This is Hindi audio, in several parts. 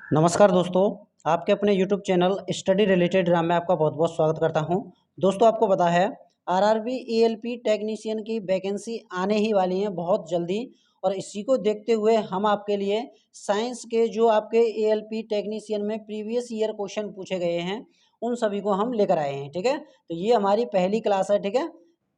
नमस्कार दोस्तों, आपके अपने YouTube चैनल स्टडी रिलेटेड में आपका बहुत बहुत स्वागत करता हूं। दोस्तों, आपको पता है आरआरबी एएलपी टेक्नीशियन की वैकेंसी आने ही वाली है बहुत जल्दी। और इसी को देखते हुए हम आपके लिए साइंस के जो आपके एएलपी टेक्नीशियन में प्रीवियस ईयर क्वेश्चन पूछे गए हैं उन सभी को हम लेकर आए हैं। ठीक है, तो ये हमारी पहली क्लास है। ठीक है,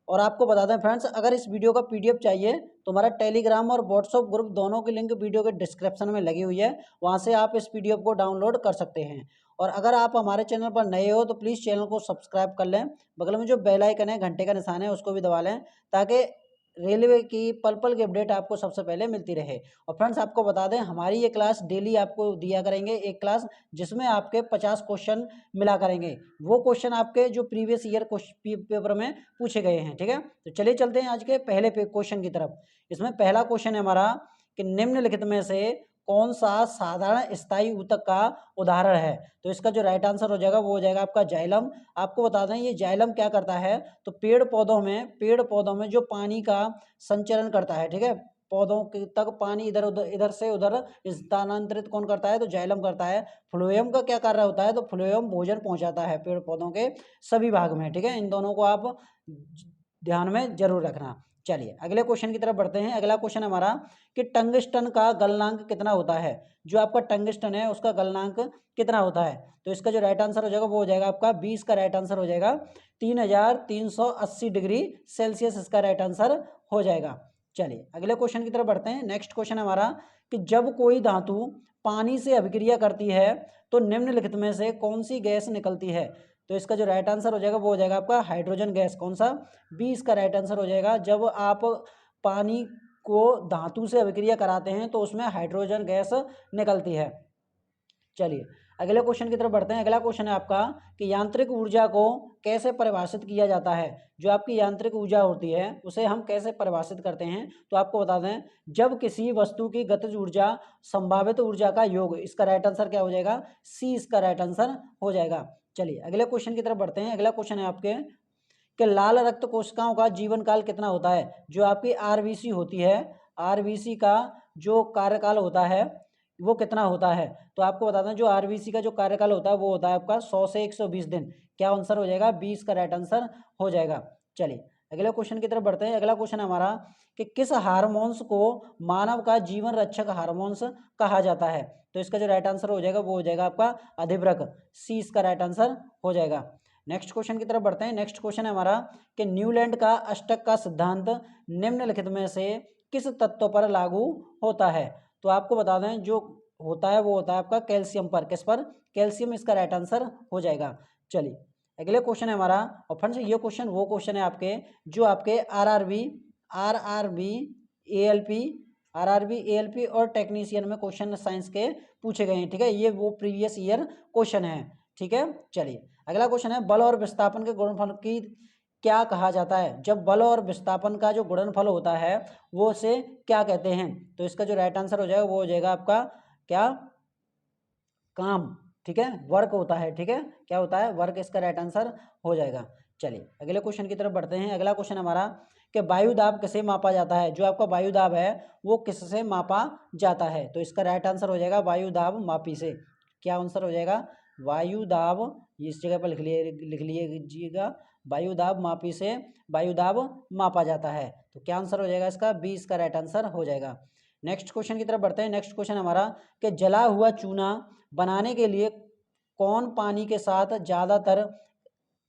और आपको बता दें फ्रेंड्स, अगर इस वीडियो का पीडीएफ चाहिए तो हमारा टेलीग्राम और व्हाट्सएप ग्रुप दोनों की लिंक वीडियो के डिस्क्रिप्शन में लगी हुई है, वहां से आप इस पीडीएफ को डाउनलोड कर सकते हैं। और अगर आप हमारे चैनल पर नए हो तो प्लीज़ चैनल को सब्सक्राइब कर लें, बगल में जो बेल आइकन है घंटे का निशान है उसको भी दबा लें, ताकि रेलवे की पल पल की अपडेट आपको सबसे पहले मिलती रहे। और फ्रेंड्स, आपको बता दें हमारी ये क्लास डेली आपको दिया करेंगे एक क्लास, जिसमें आपके 50 क्वेश्चन मिला करेंगे। वो क्वेश्चन आपके जो प्रीवियस ईयर पेपर में पूछे गए हैं। ठीक है, तो चलिए चलते हैं आज के पहले क्वेश्चन की तरफ। इसमें पहला क्वेश्चन है हमारा कि निम्नलिखित में से कौन सा साधारण स्थायी ऊतक का उदाहरण है। तो इसका जो राइट आंसर हो जाएगा वो हो जाएगा आपका जाइलम। आपको बता दें ये जाइलम क्या करता है, तो पेड़ पौधों में जो पानी का संचरण करता है। ठीक है, पौधों तक पानी इधर उधर इधर से उधर स्थानांतरित कौन करता है, तो जाइलम करता है। फ्लोएम का क्या कार्य होता है, तो फ्लोएम भोजन पहुंचाता है पेड़ पौधों के सभी भाग में। ठीक है, इन दोनों को आप ध्यान में जरूर रखना। चलिए अगले क्वेश्चन की तरफ बढ़ते हैं। अगला क्वेश्चन हमारा कि टंगस्टन का गलनांक कितना होता है। जो आपका टंगस्टन है उसका गलनांक कितना होता है, तो इसका जो राइट आंसर हो जाएगा वो हो जाएगा आपका 20 का राइट आंसर हो जाएगा 3380 डिग्री सेल्सियस इसका राइट आंसर हो जाएगा। चलिए अगले क्वेश्चन की तरफ बढ़ते हैं। नेक्स्ट क्वेश्चन हमारा कि जब कोई धातु पानी से अभिक्रिया करती है तो निम्नलिखित में से कौन सी गैस निकलती है। तो इसका जो राइट आंसर हो जाएगा वो हो जाएगा आपका हाइड्रोजन गैस। कौन सा, 20 का राइट आंसर हो जाएगा। जब आप पानी को धातु से अभिक्रिया कराते हैं तो उसमें हाइड्रोजन गैस निकलती है। चलिए अगले क्वेश्चन की तरफ बढ़ते हैं। अगला क्वेश्चन है आपका कि यांत्रिक ऊर्जा को कैसे परिभाषित किया जाता है। जो आपकी यांत्रिक ऊर्जा होती है उसे हम कैसे परिभाषित करते हैं, तो आपको बता दें जब किसी वस्तु की गतिज ऊर्जा संभावित ऊर्जा का योग। इसका राइट आंसर क्या हो जाएगा, सी इसका राइट आंसर हो जाएगा। चलिए अगले क्वेश्चन की तरफ बढ़ते हैं। अगला क्वेश्चन है आपके कि लाल रक्त कोशिकाओं का जीवन काल कितना होता है। जो आपकी आरबीसी होती है, आरबीसी का जो कार्यकाल होता है वो कितना होता है, तो आपको बता दें जो आरबीसी का जो कार्यकाल होता है वो होता है आपका 100 से 120 दिन। क्या आंसर हो जाएगा, 20 का राइट आंसर हो जाएगा। चलिए अगले क्वेश्चन की तरफ बढ़ते हैं। अगला क्वेश्चन हमारा कि किस हार्मोन्स को मानव का जीवन रक्षक हार्मोन्स कहा जाता है। तो इसका जो राइट आंसर हो जाएगा वो हो जाएगा आपका अधिवृक्क, सी इसका राइट आंसर हो जाएगा। नेक्स्ट क्वेश्चन की तरफ बढ़ते हैं। नेक्स्ट क्वेश्चन है हमारा कि न्यूलैंड का अष्टक का सिद्धांत निम्नलिखित में से किस तत्व पर लागू होता है। तो आपको बता दें जो होता है वो होता है आपका कैल्शियम पर। किस पर, कैल्शियम इसका राइट आंसर हो जाएगा। चलिए अगले क्वेश्चन है हमारा, और फ्रेंड्स ये क्वेश्चन वो क्वेश्चन है आपके जो आपके RRB RRB ALP RRB ALP और टेक्नीशियन में क्वेश्चन साइंस के पूछे गए हैं। ठीक है, ये वो प्रीवियस ईयर क्वेश्चन है। ठीक है, चलिए अगला क्वेश्चन है बल और विस्थापन के गुणनफल की क्या कहा जाता है। जब बल और विस्थापन का जो गुणनफल होता है वो उसे क्या कहते हैं। तो इसका जो राइट आंसर हो जाएगा वो हो जाएगा आपका क्या, काम। ठीक है, वर्क होता है। ठीक है, क्या होता है, वर्क इसका राइट आंसर हो जाएगा। चलिए अगले क्वेश्चन की तरफ बढ़ते हैं। अगला क्वेश्चन हमारा कि वायु दाब किसे मापा जाता है। जो आपका वायु दाब है वो किससे मापा जाता है, तो इसका राइट आंसर हो जाएगा वायु दाब मापी से। क्या आंसर हो जाएगा, वायु दाब, इस जगह पर लिख लीजिएगा, वायु दाब मापी से वायु दाब मापा जाता है। तो क्या आंसर हो जाएगा इसका, 20 का राइट आंसर हो जाएगा। नेक्स्ट क्वेश्चन की तरफ बढ़ते हैं। नेक्स्ट क्वेश्चन हमारा कि जला हुआ चूना बनाने के लिए कौन पानी के साथ ज़्यादातर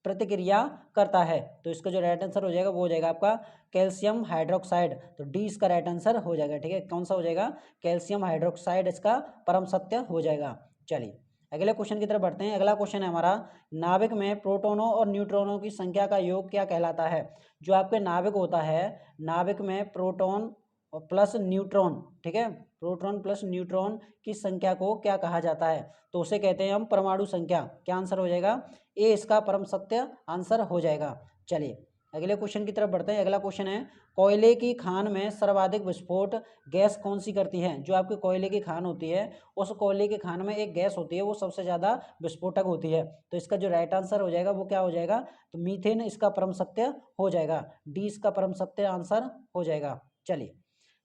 प्रतिक्रिया करता है। तो इसका जो राइट आंसर हो जाएगा वो हो जाएगा आपका कैल्शियम हाइड्रोक्साइड। तो डी इसका राइट आंसर हो जाएगा। ठीक है, कौन सा हो जाएगा, कैल्शियम हाइड्रोक्साइड इसका परम सत्य हो जाएगा। चलिए अगले क्वेश्चन की तरफ बढ़ते हैं। अगला क्वेश्चन है हमारा नाभिक में प्रोटोनों और न्यूट्रॉनों की संख्या का योग क्या कहलाता है। जो आपके नाभिक होता है, नाभिक में प्रोटॉन और प्लस न्यूट्रॉन, ठीक है, प्रोटॉन प्लस न्यूट्रॉन की संख्या को क्या कहा जाता है, तो उसे कहते हैं हम परमाणु संख्या। क्या आंसर हो जाएगा, ए इसका परम सत्य आंसर हो जाएगा। चलिए अगले क्वेश्चन की तरफ बढ़ते हैं। अगला क्वेश्चन है कोयले की खान में सर्वाधिक विस्फोट गैस कौन सी करती है। जो आपके कोयले की खान होती है उस कोयले की खान में एक गैस होती है वो सबसे ज़्यादा विस्फोटक होती है। तो इसका जो राइट आंसर हो जाएगा वो क्या हो जाएगा, तो मीथेन इसका परम सत्य हो जाएगा। डी इसका परम सत्य आंसर हो जाएगा। चलिए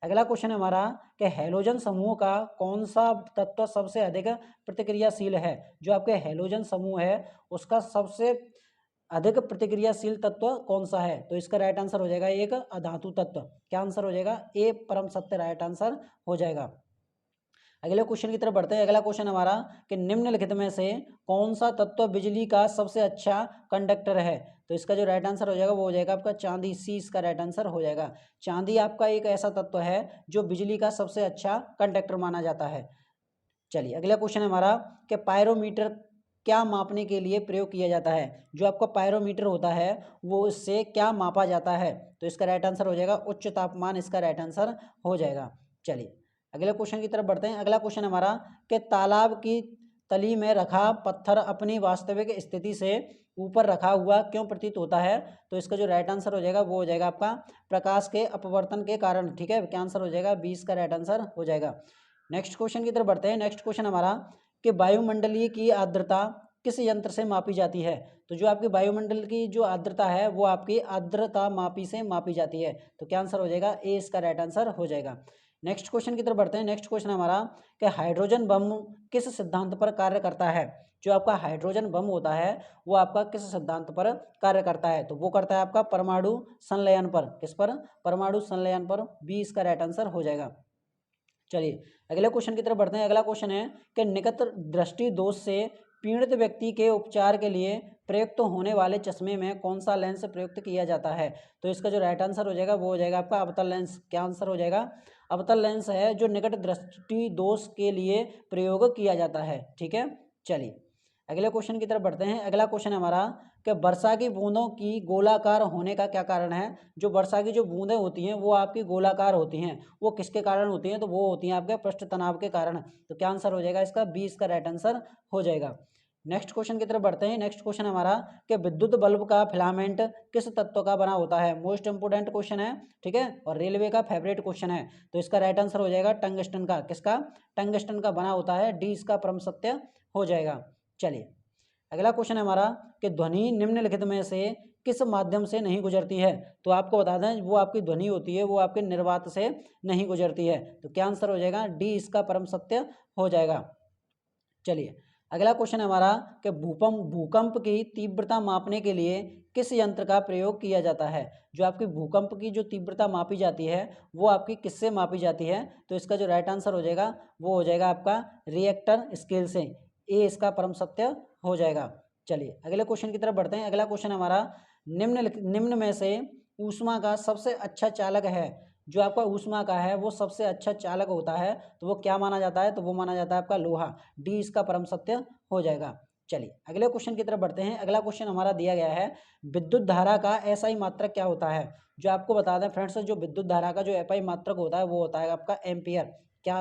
अगला क्वेश्चन है हमारा कि हैलोजन समूह का कौन सा तत्व सबसे अधिक प्रतिक्रियाशील है। जो आपके हैलोजन समूह है उसका सबसे अधिक प्रतिक्रियाशील तत्व कौन सा है। तो इसका राइट आंसर हो जाएगा एक अधातु तत्व। क्या आंसर हो जाएगा, ए परम सत्य राइट आंसर हो जाएगा। अगले क्वेश्चन की तरफ बढ़ते हैं। अगला क्वेश्चन हमारा कि निम्नलिखित में से कौन सा तत्व बिजली का सबसे अच्छा कंडक्टर है। तो इसका जो राइट आंसर हो जाएगा वो हो जाएगा आपका चांदी, सी इसका राइट आंसर हो जाएगा। चांदी आपका एक ऐसा तत्व है जो बिजली का सबसे अच्छा कंडक्टर माना जाता है। चलिए अगला क्वेश्चन है हमारा कि पायरोमीटर क्या मापने के लिए प्रयोग किया जाता है। जो आपका पायरोमीटर होता है वो इससे क्या मापा जाता है। तो इसका राइट आंसर हो जाएगा उच्च तापमान, इसका राइट आंसर हो जाएगा। चलिए अगले क्वेश्चन की तरफ बढ़ते हैं। अगला क्वेश्चन हमारा कि तालाब की तली में रखा पत्थर अपनी वास्तविक स्थिति से ऊपर रखा हुआ क्यों प्रतीत होता है। तो इसका जो राइट आंसर हो जाएगा वो हो जाएगा आपका प्रकाश के अपवर्तन के कारण। ठीक है, क्या आंसर हो जाएगा, 20 का राइट आंसर हो जाएगा। नेक्स्ट क्वेश्चन की तरफ बढ़ते हैं। नेक्स्ट क्वेश्चन हमारा कि वायुमंडलीय की आर्द्रता किस यंत्र से मापी जाती है। तो जो आपकी वायुमंडल की जो आर्द्रता है वो आपकी आर्द्रता मापी से मापी जाती है। तो क्या आंसर हो जाएगा, ए इसका राइट आंसर हो जाएगा। नेक्स्ट क्वेश्चन की तरफ बढ़ते हैं। नेक्स्ट क्वेश्चन हमारा कि हाइड्रोजन बम किस सिद्धांत पर कार्य करता है। जो आपका हाइड्रोजन बम होता है वो आपका किस सिद्धांत पर कार्य करता है। तो वो करता है आपका परमाणु संलयन पर। किस पर, परमाणु संलयन पर। बी इसका राइट आंसर हो जाएगा। चलिए अगले क्वेश्चन की तरफ बढ़ते हैं। अगला क्वेश्चन है कि निकट दृष्टि दोष से पीड़ित व्यक्ति के उपचार के लिए प्रयुक्त होने वाले चश्मे में कौन सा लेंस प्रयुक्त किया जाता है। तो इसका जो राइट आंसर हो जाएगा वो हो जाएगा आपका अवतल लेंस। क्या आंसर हो जाएगा, अवतल लेंस है जो निकट दृष्टि दोष के लिए प्रयोग किया जाता है। ठीक है, चलिए अगले क्वेश्चन की तरफ बढ़ते हैं। अगला क्वेश्चन हमारा कि वर्षा की बूंदों की गोलाकार होने का क्या कारण है। जो वर्षा की जो बूंदें होती हैं वो आपकी गोलाकार होती हैं, वो किसके कारण होती हैं। तो वो होती हैं आपके पृष्ठ तनाव के कारण। तो क्या आंसर हो जाएगा इसका, 20 का राइट आंसर हो जाएगा। नेक्स्ट क्वेश्चन की तरफ बढ़ते हैं। नेक्स्ट क्वेश्चन हमारा कि विद्युत बल्ब का फिलामेंट किस तत्व का बना होता है। मोस्ट इंपोर्टेंट क्वेश्चन है, ठीक है, और रेलवे का फेवरेट क्वेश्चन है। तो इसका राइट आंसर हो जाएगा टंगस्टन का। किसका, टंगस्टन का बना होता है। डी इसका परम सत्य हो जाएगा। चलिए अगला क्वेश्चन है हमारा कि ध्वनि निम्नलिखित में से किस माध्यम से नहीं गुजरती है। तो आपको बता दें वो आपकी ध्वनि होती है वो आपके निर्वात से नहीं गुजरती है। तो क्या आंसर हो जाएगा, डी इसका परम सत्य हो जाएगा। चलिए अगला क्वेश्चन है हमारा कि भूकंप की तीव्रता मापने के लिए किस यंत्र का प्रयोग किया जाता है। जो आपकी भूकंप की जो तीव्रता मापी जाती है वो आपकी किससे मापी जाती है। तो इसका जो राइट आंसर हो जाएगा वो हो जाएगा आपका रिएक्टर स्केल से। ए इसका परम सत्य हो जाएगा। चलिए अगले क्वेश्चन की तरफ बढ़ते हैं। अगला क्वेश्चन हमारा निम्न में से ऊष्मा का सबसे अच्छा चालक है। जो आपका ऊष्मा का है वो सबसे अच्छा चालक होता है तो वो क्या माना जाता है। तो वो माना जाता है आपका लोहा। डी इसका परम सत्य हो जाएगा। चलिए अगले क्वेश्चन की तरफ बढ़ते हैं। अगला क्वेश्चन हमारा दिया गया है विद्युत धारा का एसआई मात्रक क्या होता है। जो आपको बता दें फ्रेंड्स, जो विद्युत धारा का जो एसआई मात्रक होता है वो होता है आपका एम्पियर। क्या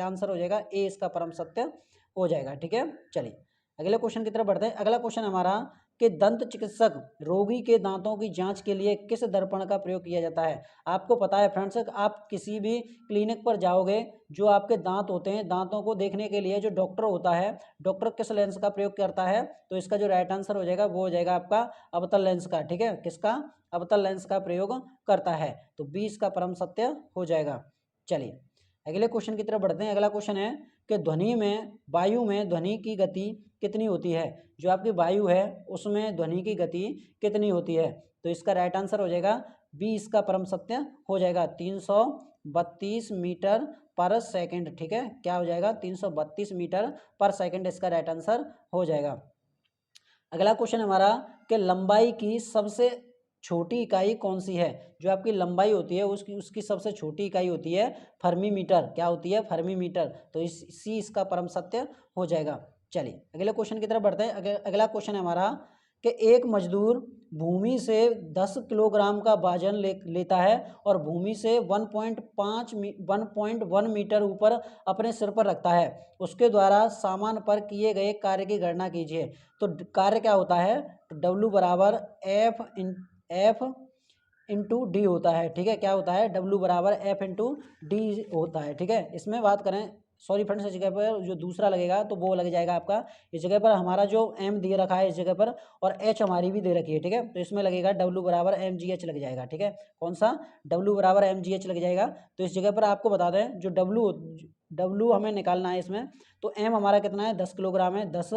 आंसर हो जाएगा, ए इसका परम सत्य हो जाएगा। ठीक है, चलिए अगले क्वेश्चन की तरफ बढ़ते हैं। अगला क्वेश्चन हमारा कि दंत चिकित्सक रोगी के दांतों की जांच के लिए किस दर्पण का प्रयोग किया जाता है। आपको पता है फ्रेंड्स, आप किसी भी क्लिनिक पर जाओगे, जो आपके दांत होते हैं दांतों को देखने के लिए जो डॉक्टर होता है, डॉक्टर किस लेंस का प्रयोग करता है। तो इसका जो राइट आंसर हो जाएगा वो हो जाएगा आपका अवतल लेंस का। ठीक है, किसका, अवतल लेंस का प्रयोग करता है। तो 20 का परम सत्य हो जाएगा। चलिए अगले क्वेश्चन की तरफ बढ़ते हैं। अगला क्वेश्चन है कि वायु में ध्वनि की गति कितनी होती है। जो आपकी वायु है उसमें ध्वनि की गति कितनी होती है। तो इसका राइट आंसर हो जाएगा बी इसका परम सत्य हो जाएगा, 332 मीटर पर सेकंड। ठीक है, क्या हो जाएगा, 332 मीटर पर सेकंड इसका राइट आंसर हो जाएगा। अगला क्वेश्चन हमारा कि लंबाई की सबसे छोटी इकाई कौन सी है। जो आपकी लंबाई होती है उसकी सबसे छोटी इकाई होती है फर्मी मीटर। क्या होती है, फर्मी मीटर। तो सी इसका परम सत्य हो जाएगा। चलिए अगले क्वेश्चन की तरफ बढ़ते हैं। अगला क्वेश्चन है हमारा कि एक मजदूर भूमि से 10 किलोग्राम का वजन लेता है और भूमि से 1.1 मीटर ऊपर अपने सिर पर रखता है। उसके द्वारा सामान पर किए गए कार्य की गणना कीजिए। तो कार्य क्या होता है, डब्ल्यू बराबर एफ इंटू डी होता है। ठीक है, क्या होता है, डब्ल्यू बराबर एफ इंटू डी होता है। ठीक है, इसमें बात करें, सॉरी फ्रेंड्स, इस जगह पर जो दूसरा लगेगा तो वो लग जाएगा आपका, इस जगह पर हमारा जो m दे रखा है इस जगह पर, और h हमारी भी दे रखी है, ठीक है। तो इसमें लगेगा w बराबर mgh लग जाएगा, ठीक है। कौन सा? w बराबर mgh लग जाएगा। तो इस जगह पर आपको बता दें जो w हमें निकालना है इसमें, तो m हमारा कितना है, 10 किलोग्राम है, 10।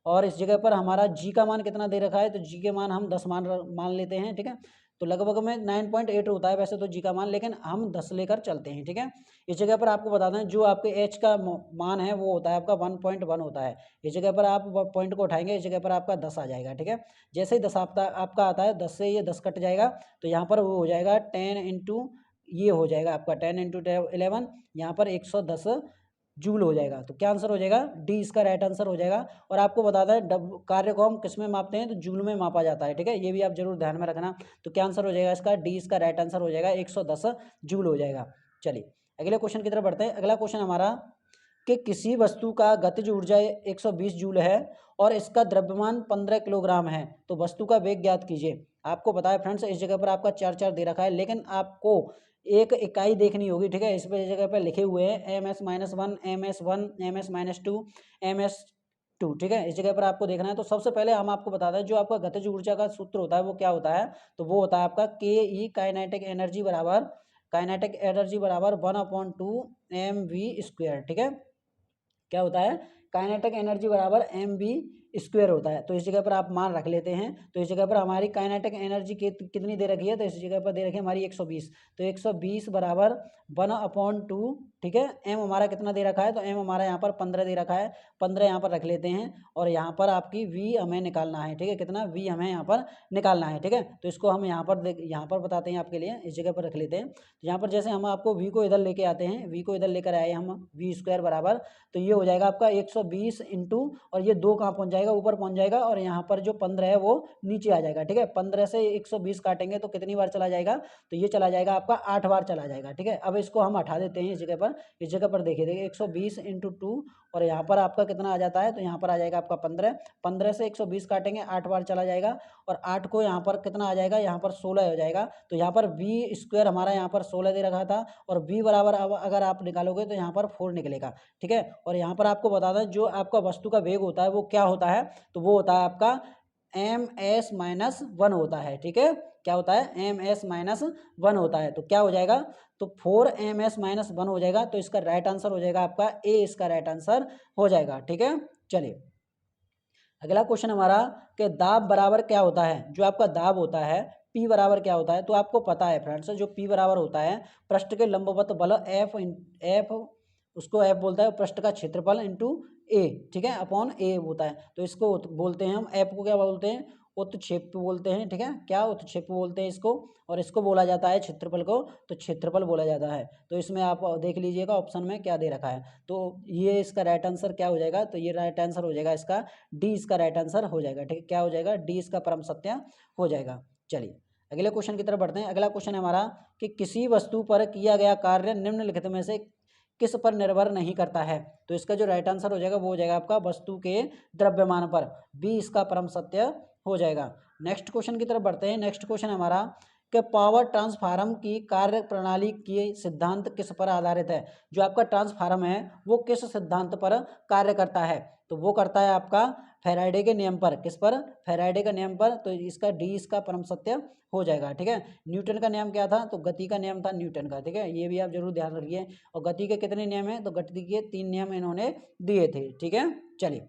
और इस जगह पर हमारा g का मान कितना दे रखा है, तो g के मान हम 10 मान लेते हैं, ठीक है। तो लगभग में 9.8 होता है वैसे तो जी का मान, लेकिन हम 10 लेकर चलते हैं, ठीक है। इस जगह पर आपको बता दें जो आपके एच का मान है वो होता है आपका 1.1 होता है। इस जगह पर आप पॉइंट को उठाएंगे, इस जगह पर आपका 10 आ जाएगा, ठीक है। जैसे ही 10 आपका आता है, 10 से ये 10 कट जाएगा, तो यहाँ पर वो हो जाएगा 10 इंटू, ये हो जाएगा आपका 10 इंटू 11, यहाँ पर 110 जूल हो जाएगा। तो क्या आंसर हो जाएगा? डी इसका राइट आंसर हो जाएगा। और आपको बताता है कार्य को हम किस में मापते हैं, तो जूल में मापा जाता है, ठीक है। ये भी आप जरूर ध्यान में रखना। तो क्या आंसर हो जाएगा इसका? डी इसका राइट आंसर हो जाएगा, 110 जूल हो जाएगा। चलिए अगले क्वेश्चन की तरफ बढ़ते हैं। अगला क्वेश्चन हमारा कि किसी वस्तु का गतिज ऊर्जा 120 जूल है और इसका द्रव्यमान 15 किलोग्राम है, तो वस्तु का वेग ज्ञात कीजिए। आपको बताया फ्रेंड्स, इस जगह पर आपका 4 दे रखा है, लेकिन आपको एक इकाई देखनी होगी, ठीक है। इस जगह पर लिखे हुए हैं ms-1, ms1, ms-2, ms2, ठीक है। इस जगह पर आपको देखना है। तो सबसे पहले हम आपको बताते हैं जो आपका गतिज ऊर्जा का सूत्र होता है वो क्या होता है, तो वो होता है आपका के ई काइनेटिक एनर्जी बराबर 1/2 mv², ठीक है। क्या होता है? काइनेटिक एनर्जी बराबर mv² होता है। तो इस जगह पर आप मान रख लेते हैं। तो इस जगह पर हमारी काइनेटिक एनर्जी कितनी दे रखी है, तो इस जगह पर दे रखी है हमारी 120। तो 120 बराबर 1/2, ठीक है। m हमारा कितना दे रखा है, तो m हमारा यहाँ पर 15 दे रखा है, 15 यहाँ पर रख लेते हैं। और यहाँ पर आपकी v हमें निकालना है, ठीक है। कितना v हमें यहाँ पर निकालना है, ठीक है। तो इसको हम यहाँ पर बताते हैं आपके लिए, इस जगह पर रख लेते हैं। तो यहाँ पर जैसे हम आपको v को इधर लेके आते हैं, v को इधर लेकर आए हम v² बराबर, तो ये हो जाएगा आपका 120 इंटू, और ये 2 कहाँ पहुँच जाएगा, ऊपर पहुँच जाएगा, और यहाँ पर जो 15 है वो नीचे आ जाएगा, ठीक है। 15 से 120 काटेंगे तो कितनी बार चला जाएगा, तो ये चला जाएगा आपका 8 बार चला जाएगा, ठीक है। अब इसको हम हटा देते हैं इस जगह पर देखिए 120 इंटू 2, और यहाँ पर आपका कितना आ जाता है, तो यहाँ पर आ जाएगा आपका 15 से 120 काटेंगे, 8 बार चला जाएगा, और 8 को यहाँ पर कितना आ जाएगा, यहाँ पर 16 हो जाएगा। तो यहाँ पर v² हमारा यहाँ पर 16 दे रखा था, और v बराबर अब अगर आप निकालोगे तो यहाँ पर 4 निकलेगा, ठीक है। और यहाँ पर आपको बता दें जो आपका वस्तु का वेग होता है वो क्या होता है, तो वो होता है आपका ms-1 होता है, ठीक है। क्या होता है? ms-1 होता है। तो क्या हो जाएगा, तो 4ms-1 हो जाएगा। तो इसका राइट आंसर हो जाएगा आपका ए, इसका राइट आंसर हो जाएगा, ठीक है। चलिए अगला क्वेश्चन हमारा कि दाब बराबर क्या होता है। जो आपका दाब होता है P बराबर क्या होता है, तो आपको पता है फ्रेंड्स जो P बराबर होता है पृष्ठ के लंबवत बल F उसको F बोलता है पृष्ठ का क्षेत्रफल इंटू A, ठीक है, अपॉन A होता है। तो इसको बोलते हैं हम F को क्या बोलते हैं, उत्क्षेप बोलते हैं, ठीक है। क्या उत्क्षेप बोलते हैं इसको, और इसको बोला जाता है क्षेत्रफल को, तो क्षेत्रफल बोला जाता है। तो इसमें आप देख लीजिएगा ऑप्शन में क्या दे रखा है, तो ये इसका राइट आंसर क्या हो जाएगा, तो ये राइट आंसर हो जाएगा इसका डी, इसका राइट आंसर हो जाएगा, ठीक है। क्या हो जाएगा? डी इसका परम सत्य हो जाएगा। चलिए अगले क्वेश्चन की तरफ बढ़ते हैं। अगला क्वेश्चन है हमारा कि किसी वस्तु पर किया गया कार्य निम्नलिखित में से किस पर निर्भर नहीं करता है। तो इसका जो राइट आंसर हो जाएगा वो हो जाएगा आपका वस्तु के द्रव्यमान पर, बी इसका परम सत्य हो जाएगा। नेक्स्ट क्वेश्चन की तरफ बढ़ते हैं। नेक्स्ट क्वेश्चन हमारा कि पावर ट्रांसफार्मर की कार्य प्रणाली के सिद्धांत किस पर आधारित है। जो आपका ट्रांसफार्मर है वो किस सिद्धांत पर कार्य करता है, तो वो करता है आपका फैराडे के नियम पर। किस पर? फैराडे का नियम पर। तो इसका डी इसका परम सत्य हो जाएगा, ठीक है। न्यूटन का नियम क्या था, तो गति का नियम था न्यूटन का, ठीक है। ये भी आप जरूर ध्यान रखिए। और गति के कितने नियम हैं, तो गति के 3 नियम इन्होंने दिए थे, ठीक है। चलिए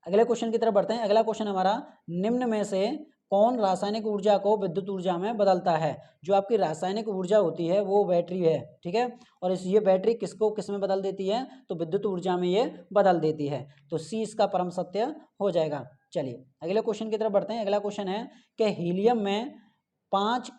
अगले क्वेश्चन की तरफ बढ़ते हैं। अगला क्वेश्चन हमारा निम्न में से कौन रासायनिक ऊर्जा को विद्युत ऊर्जा में बदलता है। जो आपकी रासायनिक ऊर्जा होती है वो बैटरी है, ठीक है। और ये बैटरी किसको किस में बदल देती है, तो विद्युत ऊर्जा में ये बदल देती है। तो सी इसका परम सत्य हो जाएगा। चलिए अगले क्वेश्चन की तरफ बढ़ते हैं। अगला क्वेश्चन है कि हीलियम में 5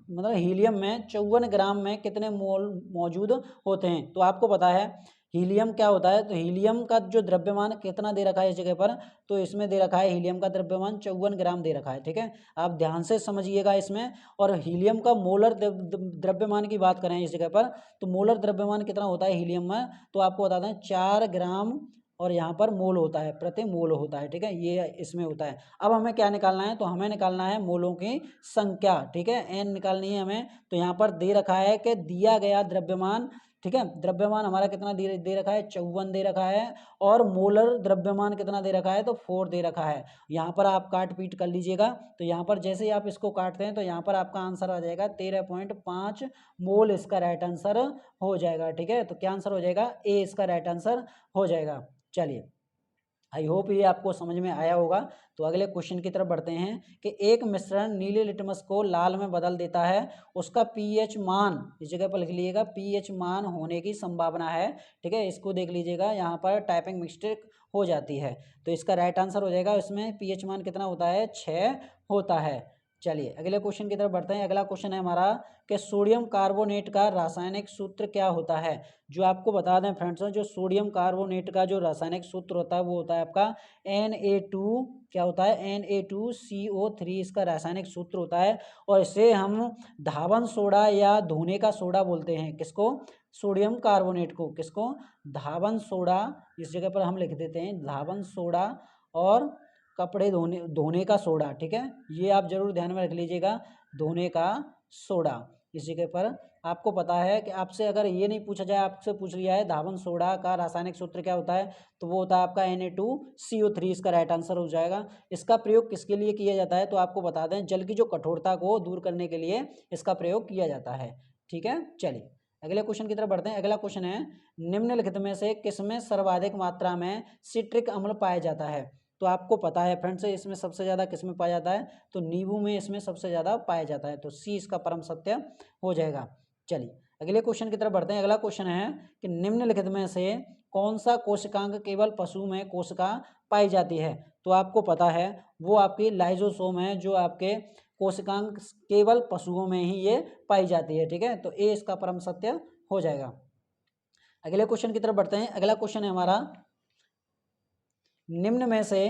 मतलब हीलियम में 54 ग्राम में कितने मोल मौजूद होते हैं। तो आपको पता है हीलियम क्या होता है, तो हीलियम का जो द्रव्यमान कितना दे रखा है इस जगह पर, तो इसमें दे रखा है हीलियम का द्रव्यमान 54 ग्राम दे रखा है, ठीक है। आप ध्यान से समझिएगा इसमें। और हीलियम का मोलर द्रव्यमान की बात करें इस जगह पर, तो मोलर द्रव्यमान कितना होता है हीलियम में, तो आपको बता दें 4 ग्राम, और यहाँ पर मोल होता है, प्रति मोल होता है, ठीक है। ये इसमें होता है। अब हमें क्या निकालना है, तो हमें निकालना है मोलों की संख्या, ठीक है। एन निकालनी है हमें। तो यहाँ पर दे रखा है कि दिया गया द्रव्यमान ठीक है। द्रव्यमान हमारा कितना दे रखा है, 54 दे रखा है, और मोलर द्रव्यमान कितना दे रखा है, तो 4 दे रखा है। यहाँ पर आप काट पीट कर लीजिएगा, तो यहाँ पर जैसे ही आप इसको काटते हैं तो यहाँ पर आपका आंसर आ जाएगा 13.5 मोल, इसका राइट आंसर हो जाएगा। ठीक है, तो क्या आंसर हो जाएगा, ए इसका राइट आंसर हो जाएगा। चलिए, आई होप ये आपको समझ में आया होगा। तो अगले क्वेश्चन की तरफ बढ़ते हैं कि एक मिश्रण नीले लिटमस को लाल में बदल देता है, उसका पीएच मान, इस जगह पर लिख लीजिएगा, पीएच मान होने की संभावना है। ठीक है, इसको देख लीजिएगा, यहाँ पर टाइपिंग मिस्टेक हो जाती है, तो इसका राइट आंसर हो जाएगा, इसमें पीएच मान कितना होता है, 6 होता है। चलिए अगले क्वेश्चन की तरफ बढ़ते हैं। अगला क्वेश्चन है हमारा कि सोडियम कार्बोनेट का रासायनिक सूत्र क्या होता है। जो आपको बता दें फ्रेंड्स, जो सोडियम कार्बोनेट का जो रासायनिक सूत्र होता है वो होता है आपका Na2, क्या होता है, Na2CO3 इसका रासायनिक सूत्र होता है। और इसे हम धावन सोडा या धोने का सोडा बोलते हैं, किसको, सोडियम कार्बोनेट को, किसको, धावन सोडा, इस जगह पर हम लिख देते हैं धावन सोडा, और कपड़े धोने का सोडा। ठीक है, ये आप जरूर ध्यान में रख लीजिएगा, धोने का सोडा। इस जगह पर आपको पता है कि आपसे अगर ये नहीं पूछा जाए, आपसे पूछ लिया है धावन सोडा का रासायनिक सूत्र क्या होता है, तो वो होता है आपका Na2CO3, इसका राइट आंसर हो जाएगा। इसका प्रयोग किसके लिए किया जाता है, तो आपको बता दें जल की जो कठोरता को दूर करने के लिए इसका प्रयोग किया जाता है। ठीक है, चलिए अगले क्वेश्चन की तरफ बढ़ते हैं। अगला क्वेश्चन है, निम्नलिखित में से किसमें सर्वाधिक मात्रा में सिट्रिक अम्ल पाया जाता है। तो आपको पता है फ्रेंड्स, इसमें सबसे ज़्यादा किसमें पाया जाता है, तो नींबू में इसमें सबसे ज़्यादा पाया जाता है, तो सी इसका परम सत्य हो जाएगा। चलिए अगले क्वेश्चन की तरफ बढ़ते हैं। अगला क्वेश्चन है कि निम्नलिखित में से कौन सा कोशिकांग केवल पशु में कोशिका पाई जाती है। तो आपको पता है वो आपकी लाइजोसोम है, जो आपके कोशिकांग केवल पशुओं में ही ये पाई जाती है। ठीक है, तो ए इसका परम सत्य हो जाएगा। अगले क्वेश्चन की तरफ बढ़ते हैं। अगला क्वेश्चन है हमारा, निम्न में से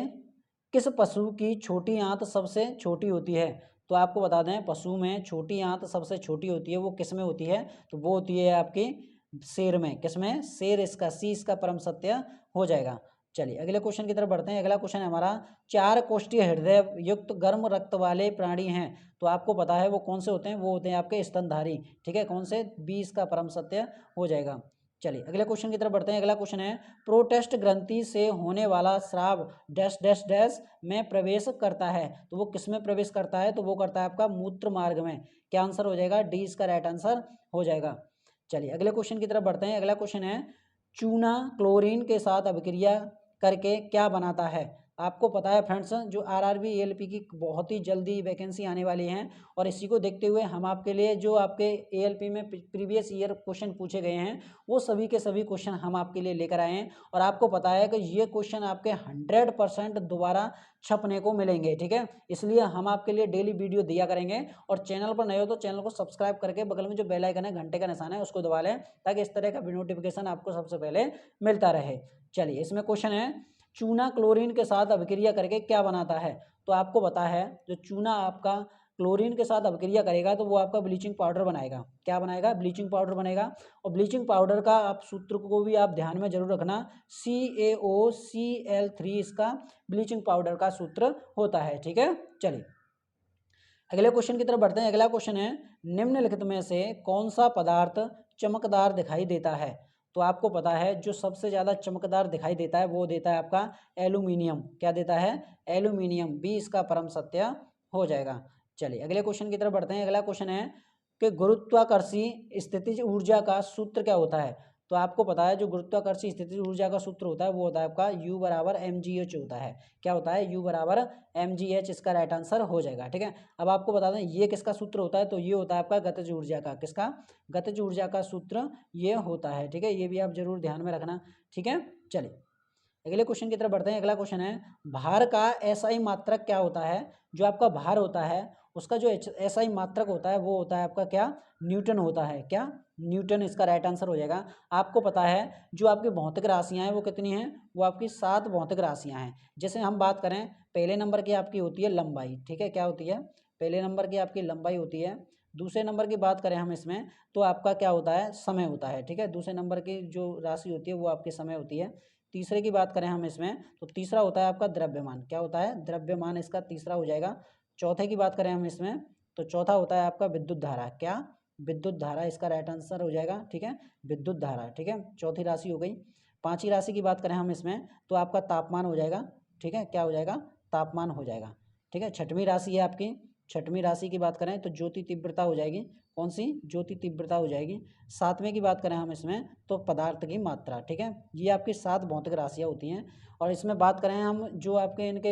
किस पशु की छोटी आंत सबसे छोटी होती है। तो आपको बता दें पशु में छोटी आंत सबसे छोटी होती है, वो किस में होती है, तो वो होती है आपकी शेर में, किसमें, शेर, इसका सी इसका परम सत्य हो जाएगा। चलिए अगले क्वेश्चन की तरफ बढ़ते हैं। अगला क्वेश्चन है हमारा, 4 कोष्ठीय हृदय युक्त गर्म रक्त वाले प्राणी हैं। तो आपको पता है वो कौन से होते हैं, वो होते हैं आपके स्तनधारी। ठीक है, कौन से, बी इसका परम सत्य हो जाएगा। चलिए अगले क्वेश्चन की तरफ बढ़ते हैं। अगला क्वेश्चन है, प्रोटेस्ट ग्रंथि से होने वाला स्राव डैश डैश डैश में प्रवेश करता है। तो वो किस में प्रवेश करता है, तो वो करता है आपका मूत्र मार्ग में। क्या आंसर हो जाएगा, डी इसका राइट आंसर हो जाएगा। चलिए अगले क्वेश्चन की तरफ बढ़ते हैं। अगला क्वेश्चन है, चूना क्लोरीन के साथ अभिक्रिया करके क्या बनाता है। आपको पता है फ्रेंड्स, जो आरआरबी एएलपी की बहुत ही जल्दी वैकेंसी आने वाली हैं, और इसी को देखते हुए हम आपके लिए जो आपके एएलपी में प्रीवियस ईयर क्वेश्चन पूछे गए हैं, वो सभी के सभी क्वेश्चन हम आपके लिए लेकर आए हैं। और आपको पता है कि ये क्वेश्चन आपके 100% दोबारा छपने को मिलेंगे। ठीक है, इसलिए हम आपके लिए डेली वीडियो दिया करेंगे। और चैनल पर नए हो तो चैनल को सब्सक्राइब करके बगल में जो बेल आइकन है, घंटे का निशान है, उसको दबा लें, ताकि इस तरह का भी नोटिफिकेशन आपको सबसे पहले मिलता रहे। चलिए इसमें क्वेश्चन है, चूना क्लोरीन के साथ अभिक्रिया करके क्या बनाता है। तो आपको पता है जो चूना आपका क्लोरीन के साथ अभिक्रिया करेगा तो वो आपका ब्लीचिंग पाउडर बनाएगा। क्या बनाएगा, ब्लीचिंग पाउडर बनेगा। और ब्लीचिंग पाउडर का आप सूत्र को भी आप ध्यान में जरूर रखना, CaOCl3 इसका ब्लीचिंग पाउडर का सूत्र होता है। ठीक है, चलिए अगले क्वेश्चन की तरफ बढ़ते हैं। अगला क्वेश्चन है, निम्नलिखित में से कौन सा पदार्थ चमकदार दिखाई देता है। तो आपको पता है जो सबसे ज़्यादा चमकदार दिखाई देता है वो देता है आपका एल्यूमिनियम। क्या देता है, एल्यूमिनियम, बी इसका परम सत्य हो जाएगा। चलिए अगले क्वेश्चन की तरफ बढ़ते हैं। अगला क्वेश्चन है कि गुरुत्वाकर्षी स्थितिज ऊर्जा का सूत्र क्या होता है। तो आपको पता है जो गुरुत्वाकर्षी स्थितिज ऊर्जा का सूत्र होता है वो होता है आपका U बराबर mgh होता है। क्या होता है, U बराबर mgh, इसका राइट आंसर हो जाएगा। ठीक है, अब आपको बता दें ये किसका सूत्र होता है, तो ये होता है आपका गतिज ऊर्जा का, किसका, गतिज ऊर्जा का सूत्र ये होता है। ठीक है, ये भी आप जरूर ध्यान में रखना। ठीक है, चलिए अगले क्वेश्चन की तरफ बढ़ते हैं। अगला क्वेश्चन है, भार का एसआई मात्रक क्या होता है। जो आपका भार होता है उसका जो एसआई मात्रक होता है वो होता है आपका क्या, न्यूटन होता है। क्या, न्यूटन, इसका राइट आंसर हो जाएगा। आपको पता है जो आपकी भौतिक राशियां हैं वो कितनी हैं, वो आपकी 7 भौतिक राशियां हैं। जैसे हम बात करें, पहले नंबर की आपकी होती है लंबाई। ठीक है, क्या होती है, पहले नंबर की आपकी लंबाई होती है। दूसरे नंबर की बात करें हम इसमें, तो आपका क्या होता है, समय होता है। ठीक है, दूसरे नंबर की जो राशि होती है वो आपकी समय होती है। तीसरे की बात करें हम इसमें, तो तीसरा होता है आपका द्रव्यमान। क्या होता है, द्रव्यमान, इसका तीसरा हो जाएगा। चौथे की बात करें हम इसमें, तो चौथा होता है आपका विद्युत धारा। क्या, विद्युत धारा इसका राइट आंसर हो जाएगा, ठीक है, विद्युत धारा, ठीक है। चौथी राशि हो गई। पांचवी राशि की बात करें हम इसमें तो आपका तापमान हो जाएगा, ठीक है, क्या हो जाएगा, तापमान हो जाएगा, ठीक है। छठवीं राशि है आपकी, छठवीं राशि की बात करें तो ज्योति तीव्रता हो जाएगी, कौन सी, ज्योति तीव्रता हो जाएगी। सातवें की बात करें हम इसमें तो पदार्थ की मात्रा, ठीक है। ये आपकी 7 भौतिक राशियाँ होती हैं। और इसमें बात करें हम जो आपके इनके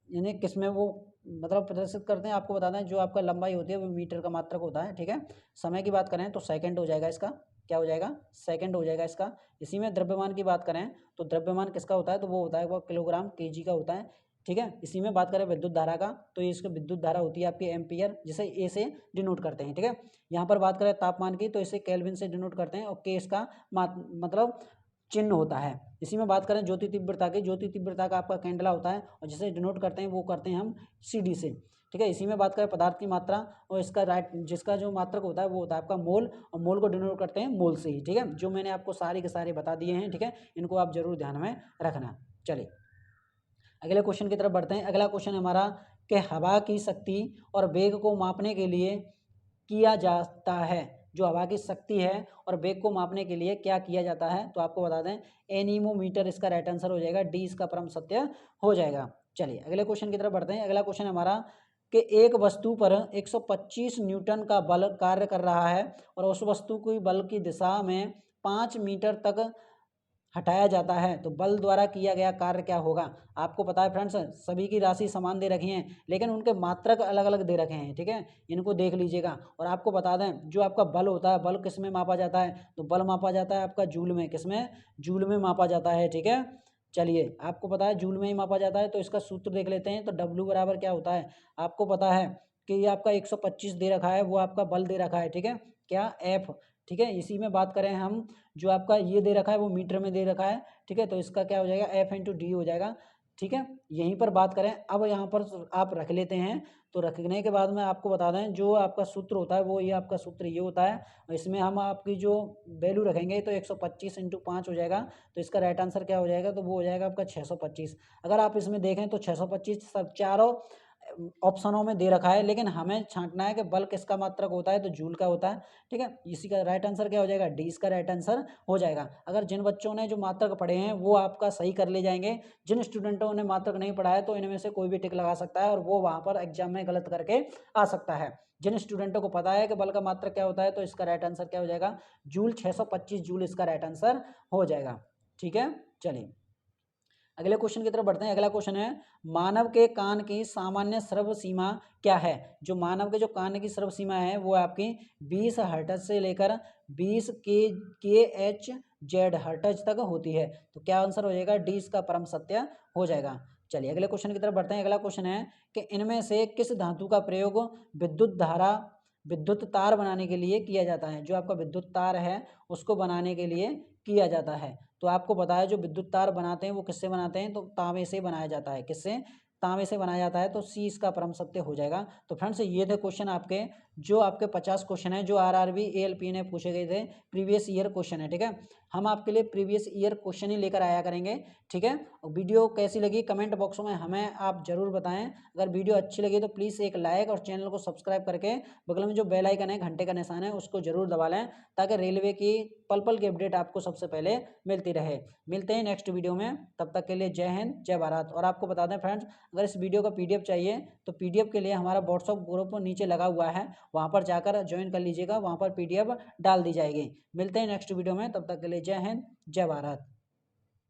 इन्हें किस में वो मतलब प्रदर्शित करते हैं, आपको बता दें जो आपका लंबाई होती है वो मीटर का मात्रक होता है, ठीक है। समय की बात करें तो सेकंड हो जाएगा इसका, क्या हो जाएगा, सेकंड हो जाएगा इसका। इसी में द्रव्यमान की बात करें तो द्रव्यमान किसका होता है तो वो होता है वो किलोग्राम केजी का होता है, ठीक है। इसी में बात करें विद्युत धारा का तो इसकी विद्युत धारा होती है आपकी एम्पियर, जिसे ए से डिनोट करते हैं, ठीक है। यहाँ पर बात करें तापमान की तो इसे केल्विन से डिनोट करते हैं और के इसका मतलब चिन्ह होता है। इसी में बात करें ज्योति तीव्रता की, ज्योति तीव्रता का आपका कैंडला होता है और जिसे डिनोट करते हैं वो करते हैं हम CD से, ठीक है। इसी में बात करें पदार्थ की मात्रा और इसका राइट जिसका जो मात्रक होता है वो होता है आपका मोल, और मोल को डिनोट करते हैं मोल से ही, ठीक है। जो मैंने आपको सारे के सारे बता दिए हैं, ठीक है, इनको आप जरूर ध्यान में रखना। चलिए अगले क्वेश्चन की तरफ बढ़ते हैं। अगला क्वेश्चन हमारा कि हवा की शक्ति और वेग को मापने के लिए किया जाता है, जो हवा की शक्ति है और वेग को मापने के लिए क्या किया जाता है तो आपको बता दें एनीमोमीटर इसका राइट आंसर हो जाएगा, डी इसका परम सत्य हो जाएगा। चलिए अगले क्वेश्चन की तरफ बढ़ते हैं। अगला क्वेश्चन हमारा कि एक वस्तु पर 125 न्यूटन का बल कार्य कर रहा है और उस वस्तु की बल की दिशा में 5 मीटर तक हटाया जाता है तो बल द्वारा किया गया कार्य क्या होगा। आपको पता है फ्रेंड्स सभी की राशि समान दे रखी हैं लेकिन उनके मात्रक अलग अलग दे रखे हैं, ठीक है, इनको देख लीजिएगा। और आपको बता दें जो आपका बल होता है, बल किस में मापा जाता है तो बल मापा जाता है आपका जूल में, किस में, जूल में मापा जाता है, ठीक है। चलिए आपको पता है जूल में ही मापा जाता है तो इसका सूत्र देख लेते हैं। तो W बराबर क्या होता है, आपको पता है कि ये आपका 125 दे रखा है, वो आपका बल दे रखा है, ठीक है, क्या, F, ठीक है। इसी में बात करें हम जो आपका ये दे रखा है वो मीटर में दे रखा है, ठीक है, तो इसका क्या हो जाएगा F/D हो जाएगा, ठीक है। यहीं पर बात करें अब यहाँ पर आप रख लेते हैं तो रखने के बाद में आपको बता दें जो आपका सूत्र होता है वो ये आपका सूत्र ये होता है। और इसमें हम आपकी जो वैल्यू रखेंगे तो 125 × 5 हो जाएगा तो इसका राइट आंसर क्या हो जाएगा तो वो हो जाएगा आपका 625। अगर आप इसमें देखें तो 625 सब चारों ऑप्शनों में दे रखा है लेकिन हमें छांटना है कि बल किसका मात्रक होता है तो जूल का होता है, ठीक है। इसी का राइट आंसर क्या हो जाएगा, डी इसका राइट आंसर हो जाएगा। अगर जिन बच्चों ने जो मात्रक पढ़े हैं वो आपका सही कर ले जाएंगे, जिन स्टूडेंटों ने मात्रक नहीं पढ़ा है तो इनमें से कोई भी टिक लगा सकता है और वो वहाँ पर एग्जाम में गलत करके आ सकता है। जिन स्टूडेंटों को पता है कि बल का मात्रक क्या होता है तो इसका राइट आंसर क्या हो जाएगा, जूल, 625 जूल इसका राइट आंसर हो जाएगा, ठीक है। चलिए अगले क्वेश्चन की तरफ बढ़ते हैं। अगला क्वेश्चन है मानव के कान की सामान्य श्रव्य सीमा क्या है। जो मानव के जो कान की श्रव्य सीमा है वो आपकी 20 हर्ट्ज से लेकर 20 kHz हर्ट्ज तक होती है तो क्या आंसर हो जाएगा, डी इसका परम सत्य हो जाएगा। चलिए अगले क्वेश्चन की तरफ बढ़ते हैं। अगला क्वेश्चन है कि इनमें से किस धातु का प्रयोग विद्युत धारा विद्युत तार बनाने के लिए किया जाता है। जो आपका विद्युत तार है उसको बनाने के लिए किया जाता है तो आपको पता है जो विद्युत तार बनाते हैं वो किससे बनाते हैं तो तांबे से बनाया जाता है, किससे, तांबे से बनाया जाता है तो सी इसका परम सत्य हो जाएगा। तो फ्रेंड्स ये थे क्वेश्चन आपके जो आपके 50 क्वेश्चन है जो आरआरबी एएलपी ने पूछे गए थे, प्रीवियस ईयर क्वेश्चन है, ठीक है। हम आपके लिए प्रीवियस ईयर क्वेश्चन ही लेकर आया करेंगे, ठीक है। वीडियो कैसी लगी कमेंट बॉक्स में हमें आप जरूर बताएं। अगर वीडियो अच्छी लगी तो प्लीज़ एक लाइक और चैनल को सब्सक्राइब करके बगल में जो बेल आइकन है घंटे का निशान है उसको जरूर दबा लें ताकि रेलवे की पल पल की अपडेट आपको सबसे पहले मिलती रहे। मिलते हैं नेक्स्ट वीडियो में, तब तक के लिए जय हिंद जय भारत। और आपको बता दें फ्रेंड्स अगर इस वीडियो का PDF चाहिए तो PDF के लिए हमारा व्हाट्सअप ग्रुप नीचे लगा हुआ है, वहाँ पर जाकर ज्वाइन कर लीजिएगा, वहाँ पर PDF डाल दी जाएगी। मिलते हैं नेक्स्ट वीडियो में, तब तक के लिए जय हिंद जय भारत।